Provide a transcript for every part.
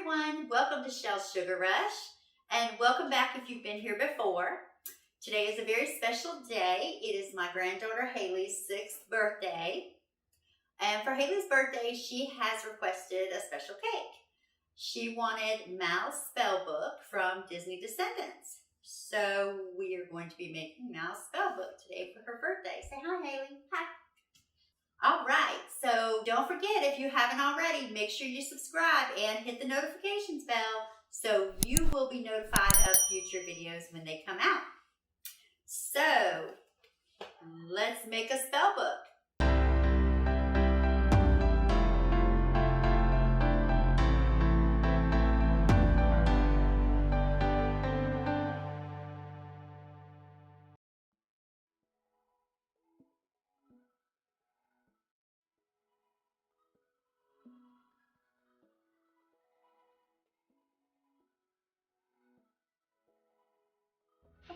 everyone, welcome to Shell's Sugar Rush, and welcome back if you've been here before. Today is a very special day. It is my granddaughter Haley's 6th birthday, and for Haley's birthday she has requested a special cake. She wanted Mal's Spellbook from Disney Descendants, so we are going to be making Mal's Spellbook today for her birthday. Say hi, Haley. Hi. All right, so don't forget, if you haven't already, make sure you subscribe and hit the notifications bell so you will be notified of future videos when they come out. So let's make a spell book.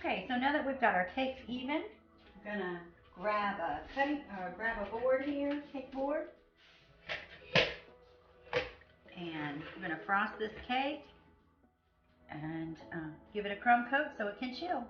Okay, so now that we've got our cakes even, I'm gonna grab a board here, cake board, and I'm gonna frost this cake and give it a crumb coat so it can chill.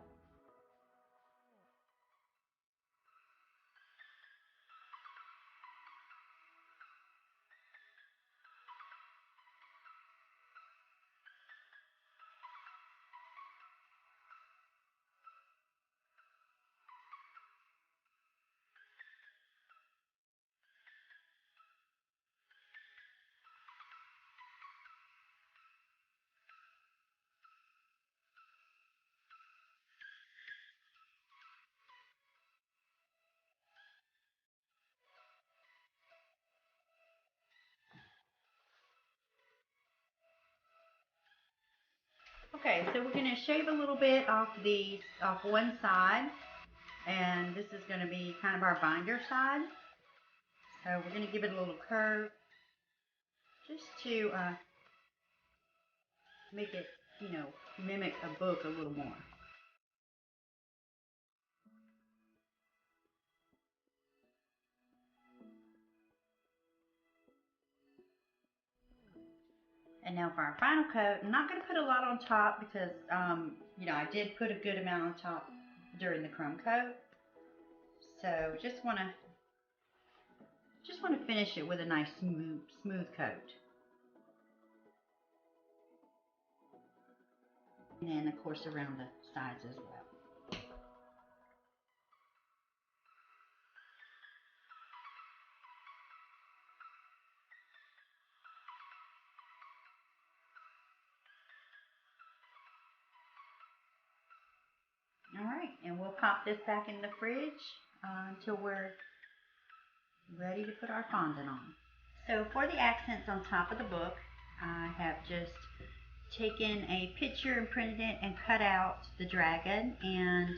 Okay, so we're going to shave a little bit off one side, and this is going to be kind of our binder side. So we're going to give it a little curve just to make it, mimic a book a little more. And now for our final coat, I'm not going to put a lot on top because, I did put a good amount on top during the crumb coat. So just want to finish it with a nice smooth coat. And then of course around the sides as well. Alright, and we'll pop this back in the fridge until we're ready to put our fondant on. So for the accents on top of the book, I have just taken a picture and printed it and cut out the dragon and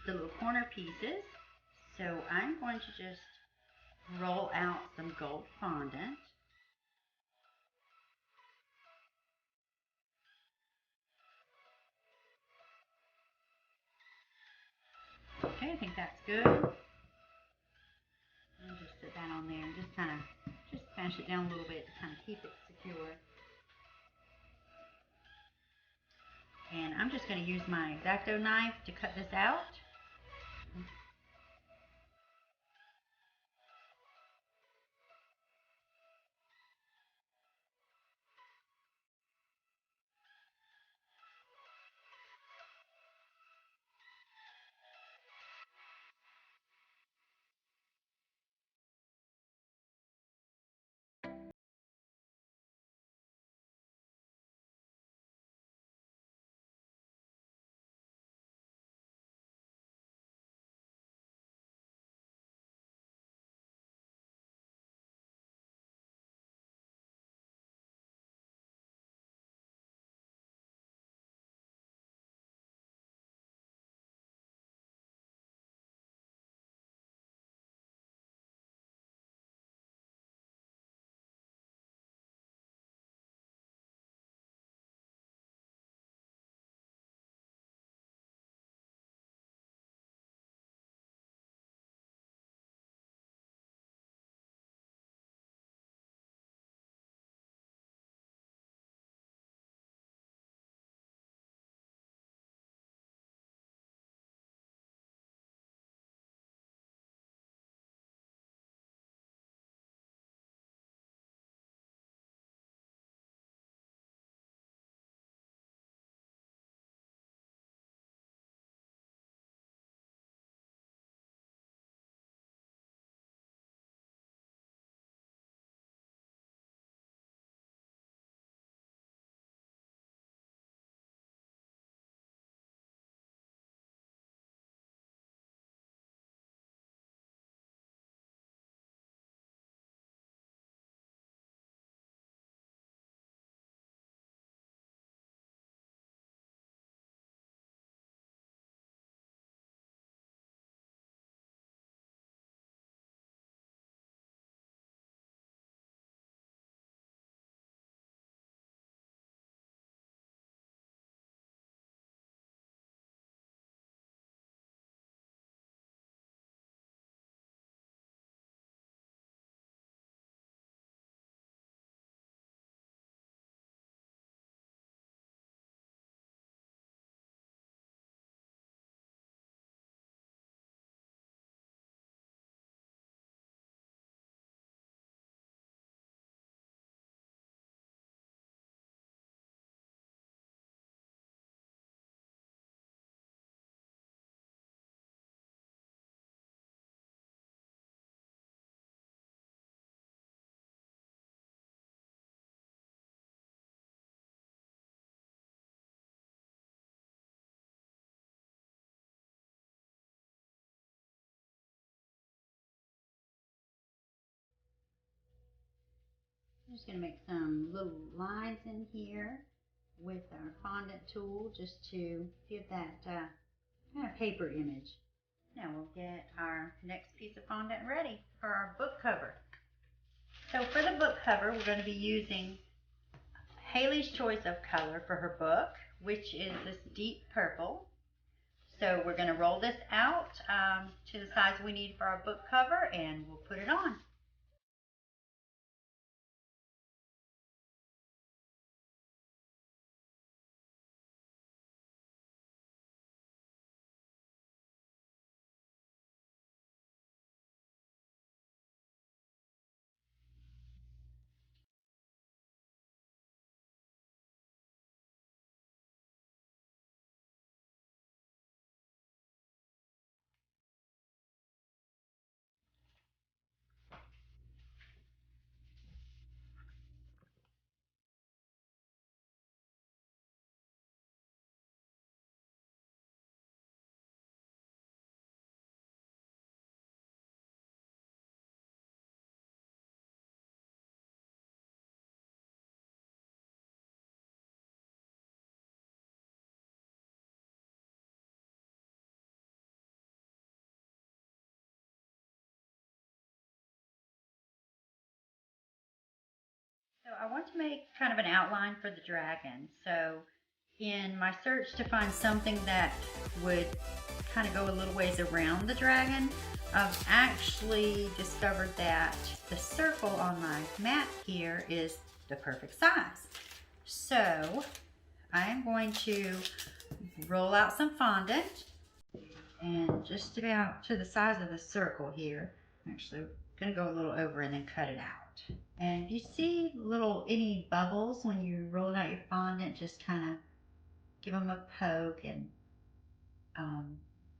the little corner pieces. So I'm going to just roll out some gold fondant. Okay, I think that's good. I'll just put that on there and just mash it down a little bit to kind of keep it secure. And I'm just going to use my X-Acto knife to cut this out. I'm just going to make some little lines in here with our fondant tool just to give that kind of paper image. Now we'll get our next piece of fondant ready for our book cover. So for the book cover, we're going to be using Haley's choice of color for her book, which is this deep purple. So we're going to roll this out to the size we need for our book cover, and we'll put it on. So I want to make kind of an outline for the dragon. So in my search to find something that would kind of go a little ways around the dragon, I've actually discovered that the circle on my mat here is the perfect size. So I'm going to roll out some fondant and just about to the size of the circle here. I'm actually going to go a little over and then cut it out. And if you see any bubbles when you roll out your fondant, just kind of give them a poke and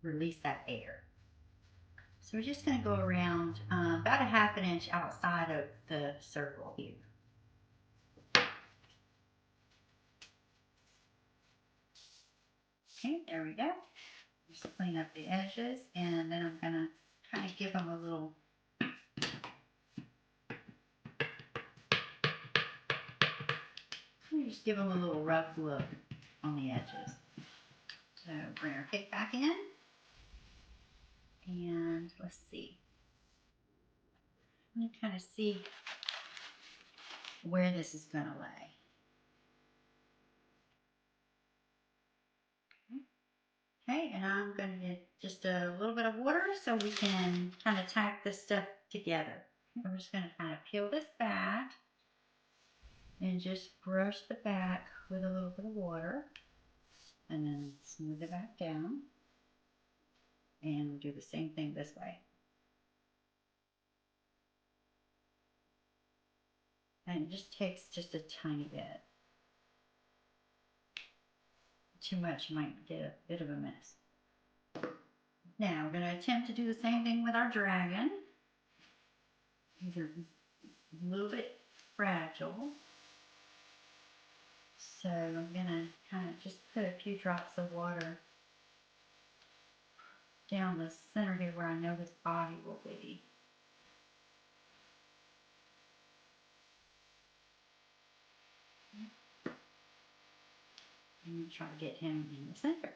release that air. So we're just going to go around about a ½ inch outside of the circle here. Okay, there we go. Just clean up the edges, and then I'm going to kind of give them a little just give them a little rough look on the edges. So bring our pick back in, and let's see. Let me kind of see where this is going to lay. Okay, and I'm going to get just a little bit of water so we can kind of tack this stuff together. I'm just going to kind of peel this back and just brush the back with a little bit of water, and then smooth it back down, and we'll do the same thing this way. And it just takes just a tiny bit. Too much, you might get a bit of a mess. Now we're going to attempt to do the same thing with our dragon. These are a little bit fragile. So I'm going to kind of just put a few drops of water down the center here where I know his body will be. And try to get him in the center.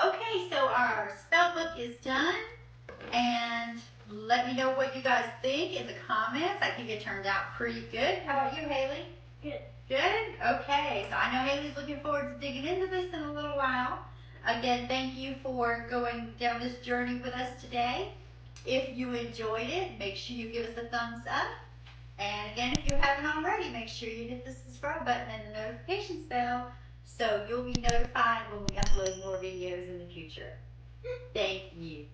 Okay, so our spell book is done, and let me know what you guys think in the comments. I think it turned out pretty good. How about you, Haley? Good. Good? Okay, so I know Haley's looking forward to digging into this in a little while. Again, thank you for going down this journey with us today. If you enjoyed it, make sure you give us a thumbs up. And again, if you haven't already, make sure you hit the subscribe button and the notifications bell so you'll be notified when we upload more videos in the future. Thank you.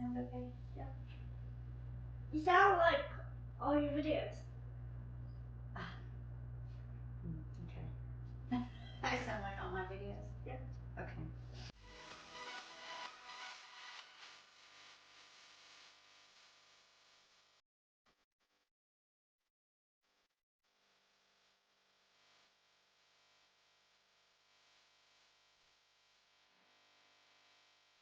sound okay? You sound like all your videos. Okay. I sound like all my videos. Yeah.